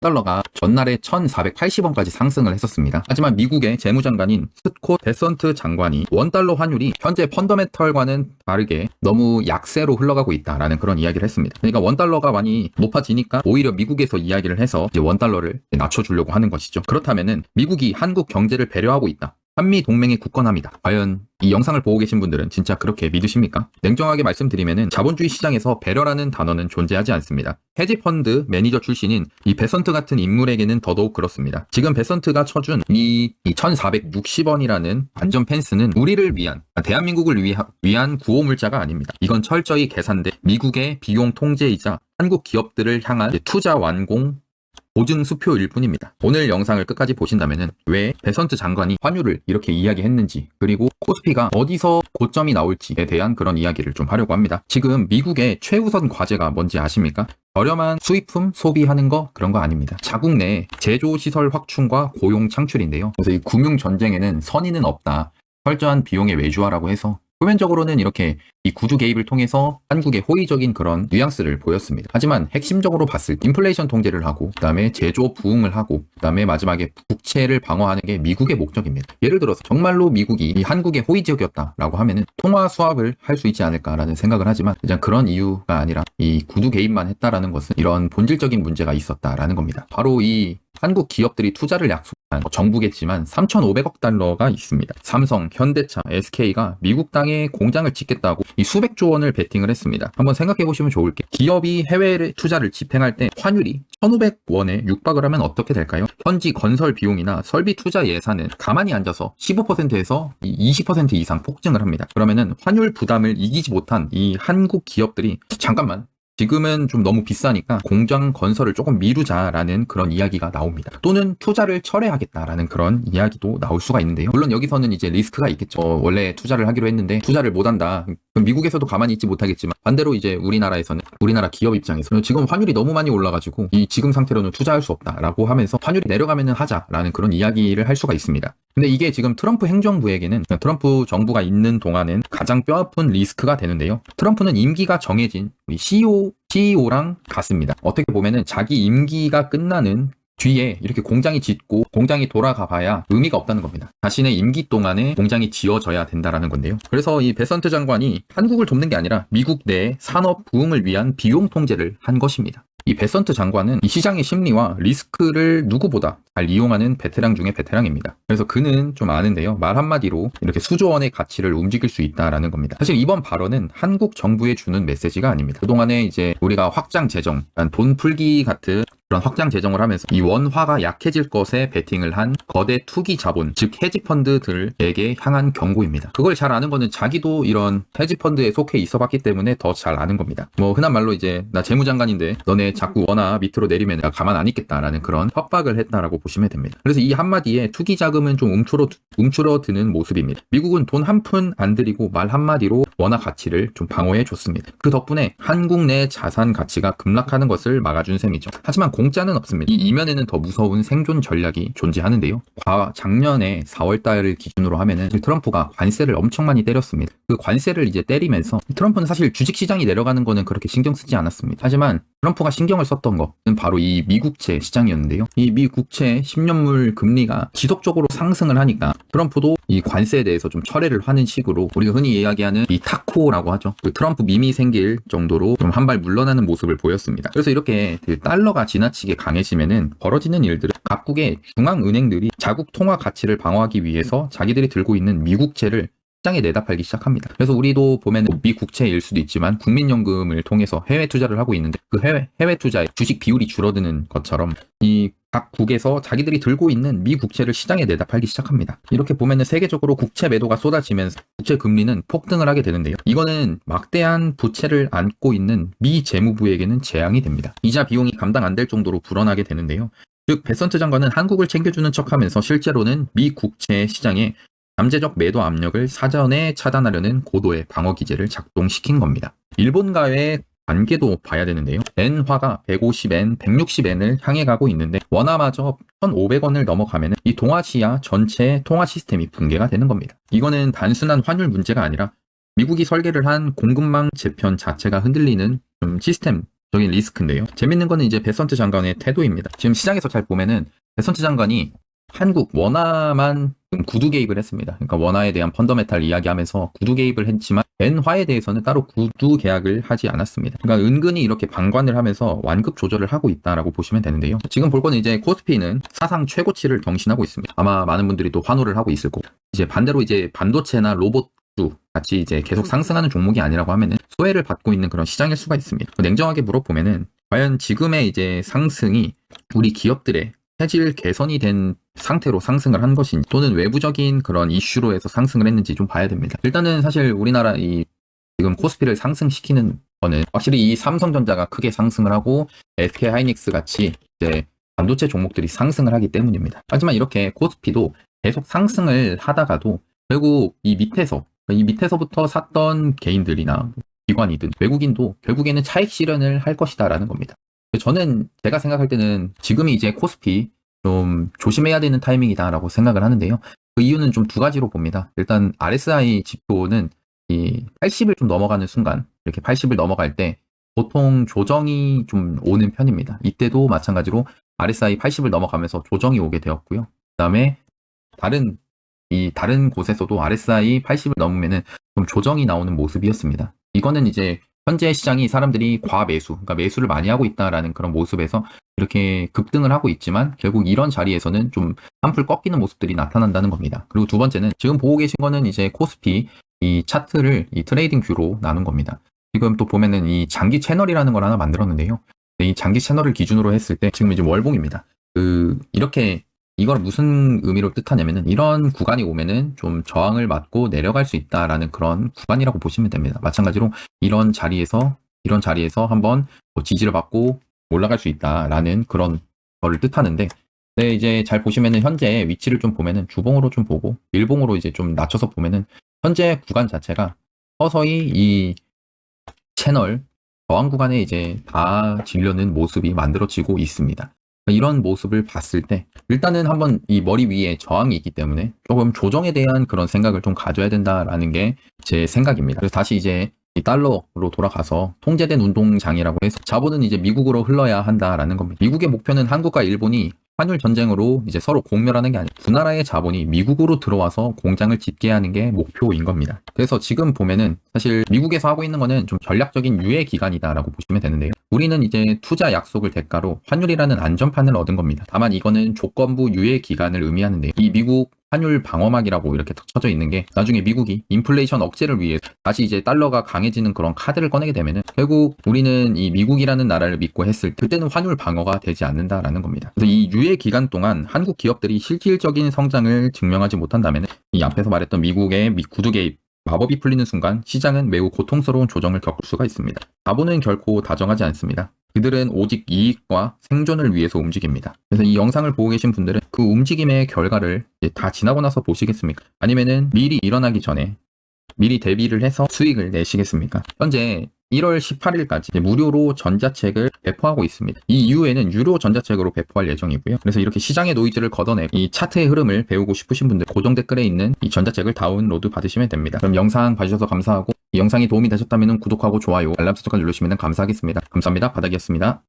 달러가 전날에 1,480원까지 상승을 했었습니다. 하지만 미국의 재무장관인 스콧 베선트 장관이 원달러 환율이 현재 펀더멘털과는 다르게 너무 약세로 흘러가고 있다라는 그런 이야기를 했습니다. 그러니까 원달러가 많이 높아지니까 오히려 미국에서 이야기를 해서 이제 원달러를 낮춰주려고 하는 것이죠. 그렇다면은 미국이 한국 경제를 배려하고 있다. 한미 동맹에 굳건합니다. 과연 이 영상을 보고 계신 분들은 진짜 그렇게 믿으십니까? 냉정하게 말씀드리면은 자본주의 시장에서 배려라는 단어는 존재하지 않습니다. 헤지펀드 매니저 출신인 이 베선트 같은 인물에게는 더더욱 그렇습니다. 지금 베선트가 쳐준 이 1,460원이라는 안전 펜스는 우리를 위한, 대한민국을 위한 구호물자가 아닙니다. 이건 철저히 계산된 미국의 비용 통제이자 한국 기업들을 향한 투자 완공 보증 수표일 뿐입니다. 오늘 영상을 끝까지 보신다면 왜 베선트 장관이 환율을 이렇게 이야기했는지, 그리고 코스피가 어디서 고점이 나올지에 대한 그런 이야기를 좀 하려고 합니다. 지금 미국의 최우선 과제가 뭔지 아십니까? 저렴한 수입품 소비하는 거, 그런 거 아닙니다. 자국 내 제조시설 확충과 고용 창출인데요. 그래서 이 금융 전쟁에는 선의는 없다. 철저한 비용의 외주화라고 해서 표면적으로는 이렇게 이 구두 개입을 통해서 한국의 호의적인 그런 뉘앙스를 보였습니다. 하지만 핵심적으로 봤을 때 인플레이션 통제를 하고, 그다음에 제조 부흥을 하고, 그다음에 마지막에 국채를 방어하는 게 미국의 목적입니다. 예를 들어서 정말로 미국이 이 한국의 호의적이었다라고 하면은 통화 수합을 할 수 있지 않을까라는 생각을 하지만, 그냥 그런 이유가 아니라 이 구두 개입만 했다라는 것은 이런 본질적인 문제가 있었다라는 겁니다. 바로 이 한국 기업들이 투자를 약속한 정부겠지만 3,500억 달러가 있습니다. 삼성, 현대차, SK가 미국 땅에 공장을 짓겠다고 이 수백조 원을 베팅을 했습니다. 한번 생각해 보시면 좋을 게, 기업이 해외 투자를 집행할 때 환율이 1,500원에 육박을 하면 어떻게 될까요? 현지 건설 비용이나 설비 투자 예산은 가만히 앉아서 15%에서 20% 이상 폭증을 합니다. 그러면은 환율 부담을 이기지 못한 이 한국 기업들이 잠깐만, 지금은 좀 너무 비싸니까 공장 건설을 조금 미루자라는 그런 이야기가 나옵니다. 또는 투자를 철회하겠다라는 그런 이야기도 나올 수가 있는데요. 물론 여기서는 이제 리스크가 있겠죠. 원래 투자를 하기로 했는데 투자를 못한다. 그럼 미국에서도 가만히 있지 못하겠지만, 반대로 이제 우리나라에서는, 우리나라 기업 입장에서 지금 환율이 너무 많이 올라가지고 이 지금 상태로는 투자할 수 없다라고 하면서 환율이 내려가면은 하자라는 그런 이야기를 할 수가 있습니다. 근데 이게 지금 트럼프 행정부에게는, 트럼프 정부가 있는 동안은 가장 뼈아픈 리스크가 되는데요. 트럼프는 임기가 정해진 우리 CEO랑 같습니다. 어떻게 보면은 자기 임기가 끝나는 뒤에 이렇게 공장이 짓고 공장이 돌아가 봐야 의미가 없다는 겁니다. 자신의 임기 동안에 공장이 지어져야 된다라는 건데요. 그래서 이 베선트 장관이 한국을 돕는 게 아니라 미국 내 산업 부흥을 위한 비용 통제를 한 것입니다. 이 베선트 장관은 이 시장의 심리와 리스크를 누구보다 잘 이용하는 베테랑 중에 베테랑입니다. 그래서 그는 좀 아는데요. 말 한마디로 이렇게 수조 원의 가치를 움직일 수 있다라는 겁니다. 사실 이번 발언은 한국 정부에 주는 메시지가 아닙니다. 그동안에 이제 우리가 확장 재정, 돈 풀기 같은 그런 확장 재정을 하면서 이 원화가 약해질 것에 베팅을 한 거대 투기 자본, 즉 헤지펀드들에게 향한 경고입니다. 그걸 잘 아는 거는 자기도 이런 헤지펀드에 속해 있어봤기 때문에 더 잘 아는 겁니다. 뭐 흔한 말로 이제 나 재무장관인데 너네 자꾸 원화 밑으로 내리면 내가 가만 안 있겠다라는 그런 협박을 했다라고 보시면 됩니다. 그래서 이 한마디에 투기 자금은 좀 움츠러드는 모습입니다. 미국은 돈 한 푼 안 들이고 말 한마디로 원화 가치를 좀 방어해 줬습니다. 그 덕분에 한국 내 자산 가치가 급락하는 것을 막아준 셈이죠. 하지만 공짜는 없습니다. 이 이면에는 더 무서운 생존 전략이 존재하는데요. 작년에 4월달을 기준으로 하면은 트럼프가 관세를 엄청 많이 때렸습니다. 그 관세를 이제 때리면서 트럼프는 사실 주식시장이 내려가는 거는 그렇게 신경 쓰지 않았습니다. 하지만 트럼프가 신경을 썼던 것은 바로 이 미국채 시장이었는데요. 이 미국채 10년물 금리가 지속적으로 상승을 하니까 트럼프도 이 관세에 대해서 좀 철회를 하는 식으로, 우리가 흔히 이야기하는 이 타코라고 하죠. 그 트럼프 밈이 생길 정도로 좀 한 발 물러나는 모습을 보였습니다. 그래서 이렇게 달러가 지나치게 강해지면은 벌어지는 일들은 각국의 중앙은행들이 자국 통화 가치를 방어하기 위해서 자기들이 들고 있는 미국채를 시장에 내다 팔기 시작합니다. 그래서 우리도 보면 미국채일 수도 있지만 국민연금을 통해서 해외 투자를 하고 있는데, 그 해외 투자의 주식 비율이 줄어드는 것처럼 이 각국에서 자기들이 들고 있는 미 국채를 시장에 내다 팔기 시작합니다. 이렇게 보면은 세계적으로 국채 매도가 쏟아지면서 국채 금리는 폭등을 하게 되는데요. 이거는 막대한 부채를 안고 있는 미 재무부에게는 재앙이 됩니다. 이자 비용이 감당 안 될 정도로 불어나게 되는데요. 즉 베선트 장관은 한국을 챙겨주는 척하면서 실제로는 미 국채 시장에 잠재적 매도 압력을 사전에 차단하려는 고도의 방어 기제를 작동시킨 겁니다. 일본과의 관계도 봐야 되는데요. 엔화가 150엔, 160엔을 향해 가고 있는데 원화마저 1,500원을 넘어가면 이 동아시아 전체 통화 시스템이 붕괴가 되는 겁니다. 이거는 단순한 환율 문제가 아니라 미국이 설계를 한 공급망 재편 자체가 흔들리는 시스템 적인 리스크인데요. 재밌는 거는 이제 베선트 장관의 태도입니다. 지금 시장에서 잘 보면은 베선트 장관이 한국 원화만 구두 개입을 했습니다. 그러니까 원화에 대한 펀더메탈 이야기하면서 구두 개입을 했지만 엔화에 대해서는 따로 구두 계약을 하지 않았습니다. 그러니까 은근히 이렇게 방관을 하면서 완급 조절을 하고 있다라고 보시면 되는데요. 지금 볼 거는 이제 코스피는 사상 최고치를 경신하고 있습니다. 아마 많은 분들이 또 환호를 하고 있을 거고, 이제 반대로 이제 반도체나 로봇 같이 이제 계속 상승하는 종목이 아니라고 하면은 소외를 받고 있는 그런 시장일 수가 있습니다. 냉정하게 물어보면은 과연 지금의 이제 상승이 우리 기업들의 체질 개선이 된 상태로 상승을 한 것인지 또는 외부적인 그런 이슈로 해서 상승을 했는지 좀 봐야 됩니다. 일단은 사실 우리나라 이 지금 코스피를 상승시키는 거는 확실히 이 삼성전자가 크게 상승을 하고 SK하이닉스 같이 이제 반도체 종목들이 상승을 하기 때문입니다. 하지만 이렇게 코스피도 계속 상승을 하다가도 결국 이 밑에서부터 샀던 개인들이나 기관이든 외국인도 결국에는 차익 실현을 할 것이다라는 겁니다. 저는 제가 생각할 때는 지금이 이제 코스피 좀 조심해야 되는 타이밍이다라고 생각을 하는데요. 그 이유는 좀 두 가지로 봅니다. 일단 RSI 지표는 이 80을 좀 넘어가는 순간, 이렇게 80을 넘어갈 때 보통 조정이 좀 오는 편입니다. 이때도 마찬가지로 RSI 80을 넘어가면서 조정이 오게 되었고요. 그다음에 다른 곳에서도 RSI 80을 넘으면은 좀 조정이 나오는 모습이었습니다. 이거는 이제 현재 시장이 사람들이 과매수, 그러니까 매수를 많이 하고 있다라는 그런 모습에서 이렇게 급등을 하고 있지만 결국 이런 자리에서는 좀 한풀 꺾이는 모습들이 나타난다는 겁니다. 그리고 두 번째는 지금 보고 계신 거는 이제 코스피 이 차트를 이 트레이딩 뷰로 나눈 겁니다. 지금 또 보면은 이 장기 채널이라는 걸 하나 만들었는데요. 이 장기 채널을 기준으로 했을 때 지금 이제 월봉입니다. 이렇게 이걸 무슨 의미로 뜻하냐면은 이런 구간이 오면은 좀 저항을 맞고 내려갈 수 있다라는 그런 구간이라고 보시면 됩니다. 마찬가지로 이런 자리에서 한번 지지를 받고 올라갈 수 있다라는 그런 거를 뜻하는데, 네, 이제 잘 보시면은 현재 위치를 좀 보면은 주봉으로 좀 보고 일봉으로 이제 좀 낮춰서 보면은 현재 구간 자체가 서서히 이 채널 저항 구간에 이제 다 질려는 모습이 만들어지고 있습니다. 이런 모습을 봤을 때 일단은 한번 이 머리 위에 저항이 있기 때문에 조금 조정에 대한 그런 생각을 좀 가져야 된다라는 게 제 생각입니다. 그래서 다시 이제 이 달러로 돌아가서 통제된 운동장이라고 해서 자본은 이제 미국으로 흘러야 한다라는 겁니다. 미국의 목표는 한국과 일본이 환율 전쟁으로 이제 서로 공멸하는 게 아니고 두 나라의 자본이 미국으로 들어와서 공장을 짓게 하는 게 목표인 겁니다. 그래서 지금 보면은 사실 미국에서 하고 있는 거는 좀 전략적인 유예 기간이다라고 보시면 되는데요. 우리는 이제 투자 약속을 대가로 환율이라는 안전판을 얻은 겁니다. 다만 이거는 조건부 유예 기간을 의미하는데 이 미국 환율 방어막이라고 이렇게 쳐져 있는 게 나중에 미국이 인플레이션 억제를 위해 다시 이제 달러가 강해지는 그런 카드를 꺼내게 되면은 결국 우리는 이 미국이라는 나라를 믿고 했을 때 그때는 환율 방어가 되지 않는다라는 겁니다. 그래서 이 유예 기간 동안 한국 기업들이 실질적인 성장을 증명하지 못한다면 이 앞에서 말했던 미국의 구두 개입 마법이 풀리는 순간 시장은 매우 고통스러운 조정을 겪을 수가 있습니다. 자본은 결코 다정하지 않습니다. 그들은 오직 이익과 생존을 위해서 움직입니다. 그래서 이 영상을 보고 계신 분들은 그 움직임의 결과를 이제 다 지나고 나서 보시겠습니까? 아니면은 미리 일어나기 전에 미리 대비를 해서 수익을 내시겠습니까? 현재 1월 18일까지 무료로 전자책을 배포하고 있습니다. 이 이후에는 유료 전자책으로 배포할 예정이고요. 그래서 이렇게 시장의 노이즈를 걷어내고 이 차트의 흐름을 배우고 싶으신 분들 고정 댓글에 있는 이 전자책을 다운로드 받으시면 됩니다. 그럼 영상 봐주셔서 감사하고 이 영상이 도움이 되셨다면 구독하고 좋아요, 알람 설정까지 누르시면 감사하겠습니다. 감사합니다. 바닥이었습니다.